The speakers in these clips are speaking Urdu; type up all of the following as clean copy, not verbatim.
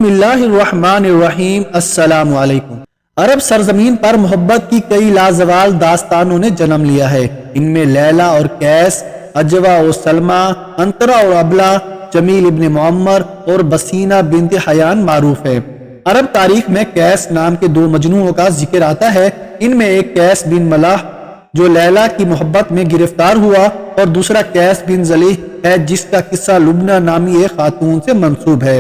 بسم اللہ الرحمن الرحیم۔ السلام علیکم۔ عرب سرزمین پر محبت کی کئی لازوال داستانوں نے جنم لیا ہے۔ ان میں لیلا اور قیس، عجوہ و سلمہ، انطرا اور ابلہ، جمیل ابن معمر اور بسینہ بنت حیان معروف ہے۔ عرب تاریخ میں قیس نام کے دو مجنوؤں کا ذکر آتا ہے۔ ان میں ایک قیس بن ملاح جو لیلا کی محبت میں گرفتار ہوا، اور دوسرا قیس بن زلیح ہے جس کا قصہ لبنہ نامی ایک خاتون سے منسوب ہے۔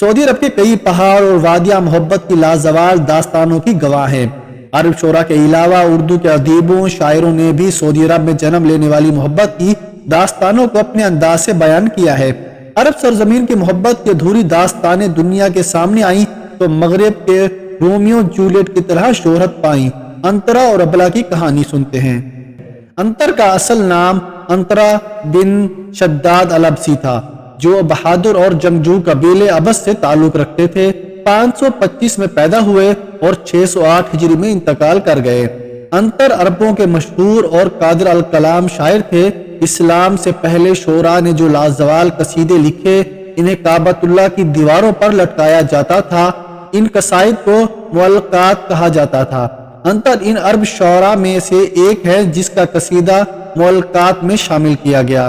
سعودی عرب کے کئی پہاڑ اور وادیاں محبت کی لازوال داستانوں کی گواہ ہیں۔ عرب شعراء کے علاوہ اردو کے ادیبوں، شاعروں نے بھی سعودی عرب میں جنم لینے والی محبت کی داستانوں کو اپنے انداز سے بیان کیا ہے۔ عرب سرزمین کی محبت کی ادھوری داستانیں دنیا کے سامنے آئیں تو مغرب کے رومیو جولیٹ کی طرح شہرت پائیں۔ انطرا اور ابلہ کی کہانی سنتے ہیں۔ انطر کا اصل نام انطرا بن شداد الابسی تھا، جو بہادر اور جنگجو قبیلے ابس سے تعلق رکھتے تھے۔ 525 میں پیدا ہوئے اور 608 ہجری میں انتقال کر گئے۔ انطر عربوں کے مشہور اور قادر الکلام شاعر تھے۔ اسلام سے پہلے شعراء نے جو لازوال قصیدے لکھے، انہیں کعبۃ اللہ کی دیواروں پر لٹکایا جاتا تھا۔ ان قصائد کو معلقات کہا جاتا تھا۔ انطر ان عرب شعراء میں سے ایک ہے جس کا قصیدہ معلقات میں شامل کیا گیا۔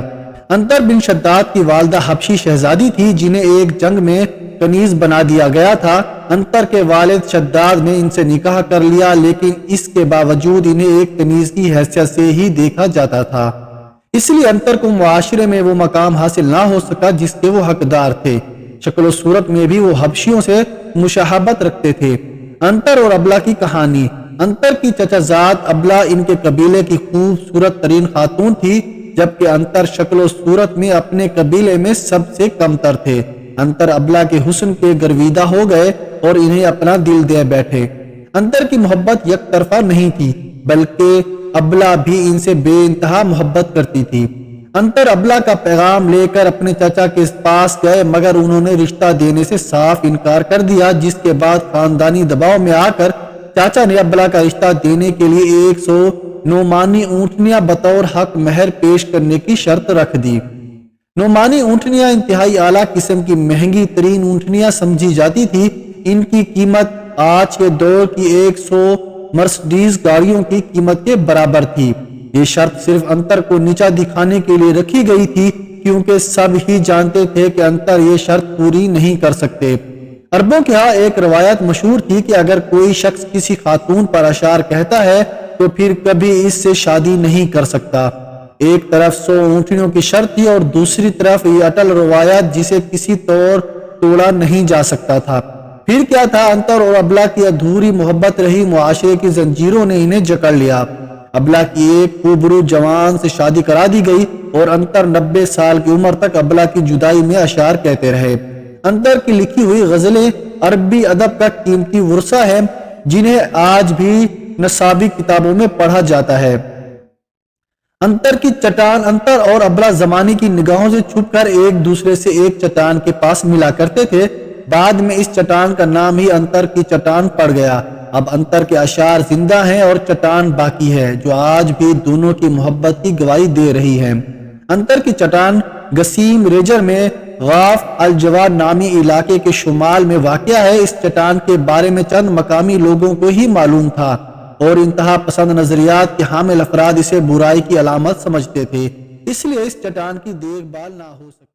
انطر بن شداد کی والدہ حبشی شہزادی تھی جنہیں ایک جنگ میں کنیز بنا دیا گیا تھا۔ انطر کے والد شداد نے ان سے نکاح کر لیا، لیکن اس کے باوجود انہیں ایک کنیز کی حیثیت سے ہی دیکھا جاتا تھا، اس لیے انطر کو معاشرے میں وہ مقام حاصل نہ ہو سکا جس کے وہ حقدار تھے۔ شکل و صورت میں بھی وہ حبشیوں سے مشابہت رکھتے تھے۔ انطر اور ابلہ کی کہانی۔ انطر کی چچا زاد ابلہ ان کے قبیلے کی خوبصورت ترین خاتون تھی، جبکہ انطر شکل و صورت میں اپنے قبیلے میں سب سے کم تر تھے۔ انطر ابلہ کے حسن کے گرویدہ ہو گئے اور انہیں اپنا دل دے بیٹھے۔ انطر کی محبت یک طرفہ نہیں تھی، بلکہ ابلہ بھی ان سے بے انتہا محبت کرتی تھی۔ انطر ابلہ کا پیغام لے کر اپنے چچا کے پاس گئے، مگر انہوں نے رشتہ دینے سے صاف انکار کر دیا، جس کے بعد خاندانی دباؤ میں آ کر چاچا نے ابلہ کا رشتہ دینے کے لیے 100 نعمانی اونٹنیاں بطور حق مہر پیش کرنے کی شرط رکھ دی۔ نعمانی اونٹنیاں انتہائی اعلیٰ قسم کی مہنگی ترین اونٹنیاں سمجھی جاتی تھی۔ ان کی قیمت آج کے دور کی 100 مرسڈیز گاڑیوں کی قیمت کے برابر تھی۔ یہ شرط صرف انطر کو نیچا دکھانے کے لیے رکھی گئی تھی، کیونکہ سب ہی جانتے تھے کہ انطر یہ شرط پوری نہیں کر سکتے۔ عربوں کے ہاں ایک روایت مشہور تھی کہ اگر کوئی شخص کسی خاتون پر اشعار کہتا ہے تو پھر کبھی اس سے شادی نہیں کر سکتا۔ ایک طرف 100 اونٹنیوں کی شرط تھی اور دوسری طرف یہ اٹل روایت جسے کسی طور توڑا نہیں جا سکتا تھا۔ پھر کیا تھا، انطر اور ابلہ کی ادھوری محبت رہی، معاشرے کی زنجیروں نے انہیں جکڑ لیا۔ ابلہ کی ایک خوبرو جوان سے شادی کرا دی گئی اور انطر 90 سال کی عمر تک ابلہ کی جدائی میں اشعار کہتے رہے۔ انطر کی لکھی ہوئی غزلیں عربی ادب کا قیمتی ورثہ ہیں، جنہیں آج بھی نصابی کتابوں میں پڑھا جاتا ہے۔ انطر کی چٹان۔ انطر اور ابلہ زمانے کی نگاہوں سے چھپ کر ایک دوسرے سے ایک چٹان کے پاس ملا کرتے تھے۔ بعد میں اس چٹان کا نام ہی انطر کی چٹان پڑ گیا۔ اب انطر کے اشعار زندہ ہیں اور چٹان باقی ہے، جو آج بھی دونوں کی محبت کی گواہی دے رہی ہے۔ انطر کی چٹان گسیم ریجر میں غاف الجوار نامی علاقے کے شمال میں واقع ہے۔ اس چٹان کے بارے میں چند مقامی لوگوں کو ہی معلوم تھا، اور انتہا پسند نظریات کے حامل افراد اسے برائی کی علامت سمجھتے تھے، اس لیے اس چٹان کی دیکھ بھال نہ ہو سکی۔